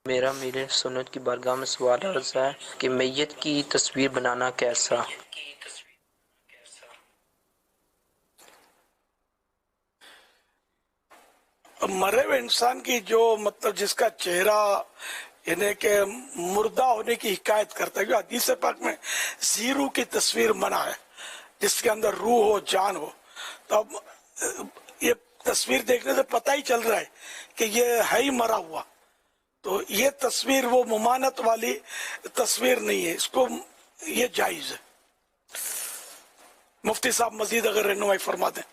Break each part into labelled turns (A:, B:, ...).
A: میرا میرے سنت کی بارگاہ میں سوال عرض ہے کہ میت کی تصویر بنانا کیسا؟
B: مرے ہوئے انسان کی جو مطلب جس کا چہرہ یعنی کہ مردہ ہونے کی حکایت کرتا ہے، حدیث پاک میں زیرو کی تصویر منع ہے، جس کے اندر روح ہو، جان ہو. تو اب یہ تصویر دیکھنے سے پتہ ہی چل رہا ہے کہ یہ ہے ہی مرا ہوا. تو یہ تصویر وہ ممانت والی تصویر نہیں ہے، اس کو یہ جائز ہے. مفتی صاحب مزید اگر رہنمائی فرما دیں.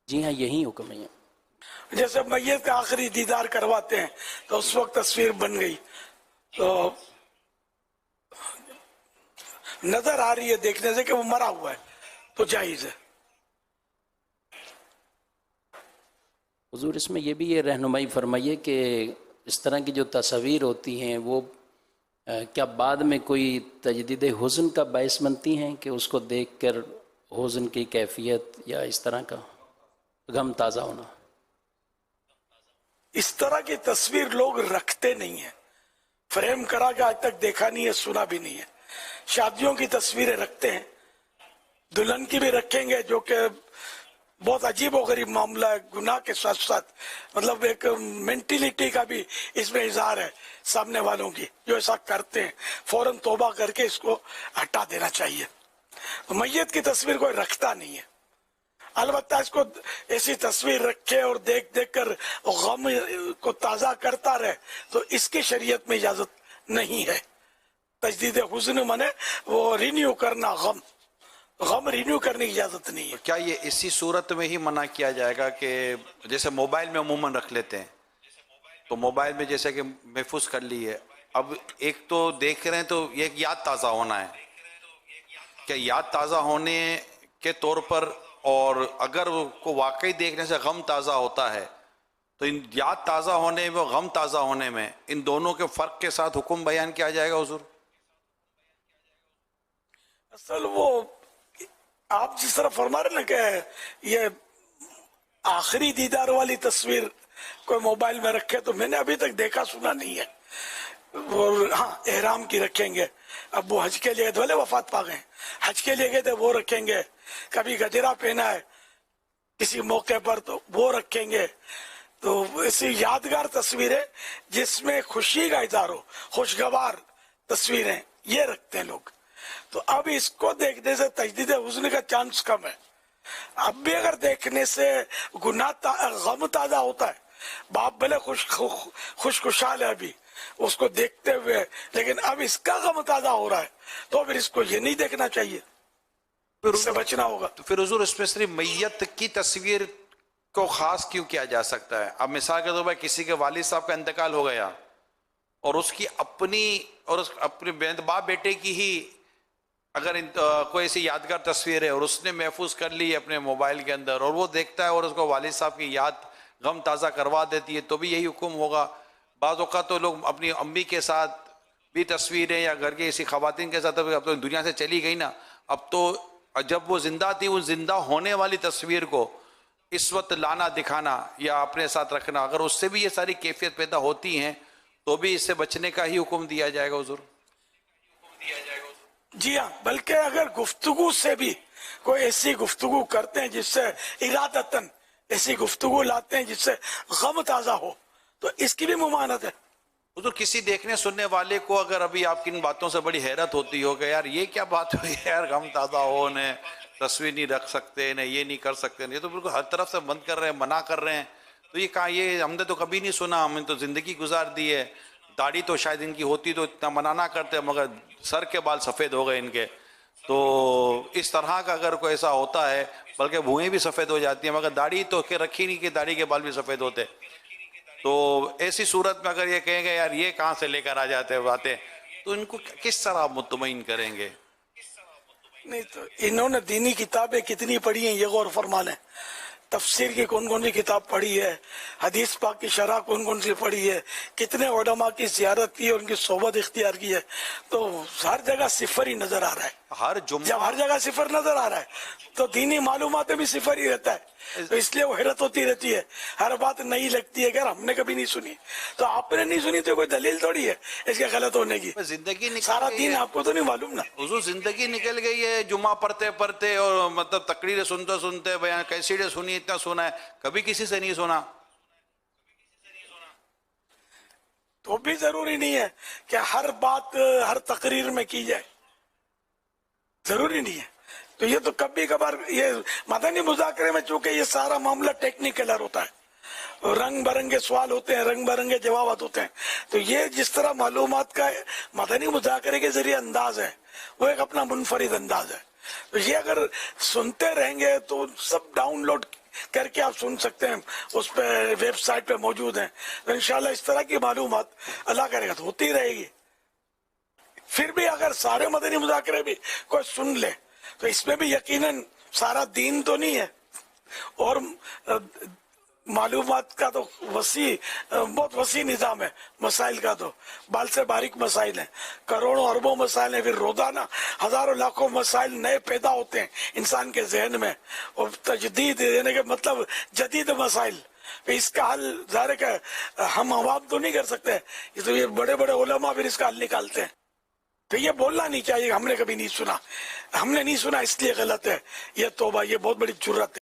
C: جی ہاں، یہی حکم ہے.
B: جیسے میت کا آخری دیدار کرواتے ہیں تو اس وقت تصویر بن گئی تو نظر آ رہی ہے دیکھنے سے کہ وہ مرا ہوا ہے تو جائز ہے.
C: حضور اس میں یہ بھی یہ رہنمائی فرمائیے کہ اس طرح کی جو تصاویر ہوتی ہیں وہ کیا بعد میں کوئی تجدید حزن کا باعث بنتی ہیں کہ اس کو دیکھ کر حزن کی کیفیت یا اس طرح کا غم تازہ ہونا؟
B: اس طرح کی تصویر لوگ رکھتے نہیں ہیں، فریم کرا کے آج تک دیکھا نہیں ہے، سنا بھی نہیں ہے. شادیوں کی تصویریں رکھتے ہیں، دلہن کی بھی رکھیں گے، جو کہ بہت عجیب و غریب معاملہ ہے. گناہ کے ساتھ ساتھ مطلب ایک مینٹلٹی کا بھی اس میں اظہار ہے سامنے والوں کی جو ایسا کرتے ہیں. فوراً توبہ کر کے اس کو ہٹا دینا چاہیے. میت کی تصویر کوئی رکھتا نہیں ہے. البتہ اس کو ایسی تصویر رکھے اور دیکھ دیکھ کر غم کو تازہ کرتا رہے تو اس کی شریعت میں اجازت نہیں ہے. تجدید حزن منے وہ رینیو کرنا، غم رینیو کرنے کی اجازت نہیں ہے.
D: کیا یہ اسی صورت میں ہی منع کیا جائے گا کہ جیسے موبائل میں عموماً رکھ لیتے ہیں تو موبائل میں جیسے کہ محفوظ کر لی ہے، اب ایک تو دیکھ رہے ہیں تو یہ ایک یاد تازہ ہونا ہے، کیا یاد تازہ ہونے کے طور پر، اور اگر کو واقعی دیکھنے سے غم تازہ ہوتا ہے تو ان یاد تازہ ہونے میں غم تازہ ہونے میں ان دونوں کے فرق کے ساتھ حکم بیان کیا جائے گا حضور؟
B: اصل وہ آپ جس طرح فرما رہے نا کہ یہ آخری دیدار والی تصویر کوئی موبائل میں رکھے تو میں نے ابھی تک دیکھا سنا نہیں ہے. اور ہاں احرام کی رکھیں گے، اب وہ حج کے لیے بھلے وفات پا گئے، حج کے لیے گئے تھے وہ رکھیں گے. کبھی گجرا پہنا ہے کسی موقع پر تو وہ رکھیں گے. تو ایسی یادگار تصویریں جس میں خوشی کا اظہار ہو، خوشگوار تصویریں یہ رکھتے ہیں لوگ. تو اب اس کو دیکھنے سے تجدید حزن کا چانس کم ہے. اب بھی اگر دیکھنے سے غم تازہ ہوتا ہے، باپ بھلے خوشحال ہے ابھی اس کو دیکھتے ہوئے، لیکن اب اس کا غم تازہ ہو رہا ہے تو پھر اس کو یہ نہیں دیکھنا چاہیے، اس سے بچنا ہوگا.
D: تو پھر حضور اس میں صرف میت کی تصویر کو خاص کیوں کیا جا سکتا ہے؟ اب مثال کے طور پر کسی کے والد صاحب کا انتقال ہو گیا اور اس کی اپنے باپ بیٹے کی ہی اگر کوئی ایسی یادگار تصویر ہے اور اس نے محفوظ کر لی اپنے موبائل کے اندر اور وہ دیکھتا ہے اور اس کو والد صاحب کی یاد غم تازہ کروا دیتی ہے تو بھی یہی حکم ہوگا. بعض اوقات تو لوگ اپنی امی کے ساتھ بھی تصویریں یا گھر کی ایسی خواتین کے ساتھ، اب تو دنیا سے چلی گئی نا، اب تو جب وہ زندہ تھی وہ زندہ ہونے والی تصویر کو اس وقت لانا دکھانا یا اپنے ساتھ رکھنا، اگر اس سے بھی یہ ساری کیفیت پیدا ہوتی ہیں تو بھی اس سے بچنے کا ہی حکم دیا جائے گا حضور؟
B: جی ہاں، بلکہ اگر گفتگو سے بھی کوئی ایسی گفتگو کرتے ہیں جس سے ارادتاً ایسی گفتگو لاتے ہیں جس سے غم تازہ ہو تو اس کی بھی ممانعت ہے.
D: حضور کسی دیکھنے سننے والے کو اگر ابھی آپ کی ان باتوں سے بڑی حیرت ہوتی ہو کہ یار یہ کیا بات ہوئی ہے یار، غم تازہ ہو، نے تصویر نہیں رکھ سکتے، نے یہ نہیں کر سکتے، یہ تو بالکل ہر طرف سے بند کر رہے ہیں، منع کر رہے ہیں، تو یہ کہا یہ ہم نے تو کبھی نہیں سنا، ہم نے تو زندگی گزار دی ہے، داڑھی تو شاید ان کی ہوتی تو اتنا منع نہ کرتے، مگر سر کے بال سفید ہو گئے ان کے. تو اس طرح کا اگر کوئی ایسا ہوتا ہے، بلکہ بھوئیں بھی سفید ہو جاتی ہیں، مگر داڑھی تو رکھی نہیں کہ داڑھی کے بال بھی سفید ہوتے. تو ایسی صورت میں اگر یہ کہیں گے یار یہ کہاں سے لے کر آ جاتے باتیں، تو ان کو کس طرح مطمئن کریں گے؟
B: نہیں تو انہوں نے دینی کتابیں کتنی پڑھی ہیں یہ غور فرما لیں. تفسیر کی کون کون سی کتاب پڑھی ہے، حدیث پاک کی شرح کون کون سی پڑھی ہے، کتنے علماء کی زیارت کی اور ان کی صحبت اختیار کی ہے، تو ہر جگہ صفر ہی نظر آ رہا ہے.
D: ہر
B: جب
D: جمعہ
B: ہر جگہ صفر نظر آ رہا ہے تو دینی معلومات میں بھی صفر ہی رہتا ہے، تو اس لیے وہ حیرت ہوتی رہتی ہے، ہر بات نئی لگتی ہے، اگر ہم نے کبھی نہیں سنی تو آپ نے نہیں سنی تو کوئی دلیل تھوڑی ہے اس کے غلط ہونے کی،
D: زندگی نکل
B: سارا
D: گئی
B: دین
D: ہے
B: آپ کو تو نہیں معلوم نا۔
D: حضور، زندگی نکل گئی ہے جمعہ پڑھتے پڑھتے، اور مطلب تقریریں سنتے سنتے، بیان کیسیٹیں سنی، اتنا سنا ہے، کبھی کسی سے نہیں سنا۔
B: تو بھی ضروری نہیں ہے کہ ہر بات ہر تقریر میں کی جائے، ضروری نہیں ہے۔ تو یہ تو کبھی کبھار یہ مدنی مذاکرے میں چونکہ یہ سارا معاملہ ٹیکنیکلر ہوتا ہے، رنگ برنگے سوال ہوتے ہیں، رنگ برنگے جوابات ہوتے ہیں، تو یہ جس طرح معلومات کا مدنی مذاکرے کے ذریعے انداز ہے وہ ایک اپنا منفرد انداز ہے۔ تو یہ اگر سنتے رہیں گے تو سب ڈاؤن لوڈ کر کے آپ سن سکتے ہیں، اس پہ ویب سائٹ پہ موجود ہیں، تو انشاءاللہ اس طرح کی معلومات اللہ کرے گا تو ہوتی رہے گی۔ پھر بھی اگر سارے مدنی مذاکرے بھی کوئی سن لے تو اس میں بھی یقیناً سارا دین تو نہیں ہے، اور معلومات کا تو بہت وسیع نظام ہے، مسائل کا تو بال سے باریک مسائل ہیں، کروڑوں اربوں مسائل ہیں، پھر روزانہ ہزاروں لاکھوں مسائل نئے پیدا ہوتے ہیں انسان کے ذہن میں، اور تجدید یعنی کہ مطلب جدید مسائل، اس کا حل ظاہر ہے کہ ہم عوام تو نہیں کر سکتے، یہ تو یہ بڑے بڑے علماء پھر اس کا حل نکالتے ہیں۔ تو یہ بولنا نہیں چاہیے ہم نے کبھی نہیں سنا، ہم نے نہیں سنا اس لیے غلط ہے، یہ توبہ، یہ بہت بڑی جرات ہے۔